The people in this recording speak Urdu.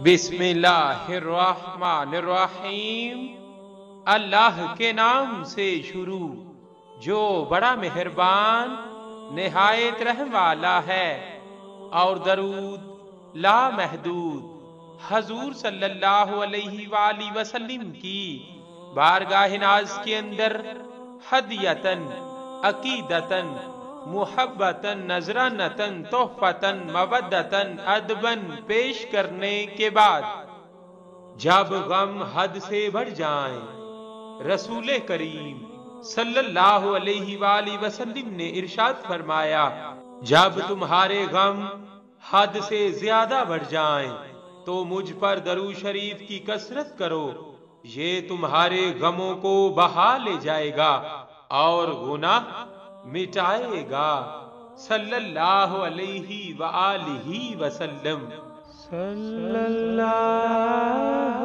بسم اللہ الرحمن الرحیم۔ اللہ کے نام سے شروع جو بڑا مہربان نہایت رحم والا ہے، اور درود لا محدود حضور صلی اللہ علیہ وآلہ وسلم کی بارگاہ ناز کے اندر ہدیتاً، عقیدتاً، محبتاً، نذرانتاً، تحفتاً، مودتاً، ادباً پیش کرنے کے بعد، جب غم حد سے بڑھ جائیں، رسول کریم صلی اللہ علیہ وآلہ وسلم نے ارشاد فرمایا، جب تمہارے غم حد سے زیادہ بڑھ جائیں تو مجھ پر درود شریف کی کثرت کرو، یہ تمہارے غموں کو بہا لے جائے گا اور گناہ مٹائے گا۔ صلی اللہ علیہ وآلہ وسلم۔ صلی اللہ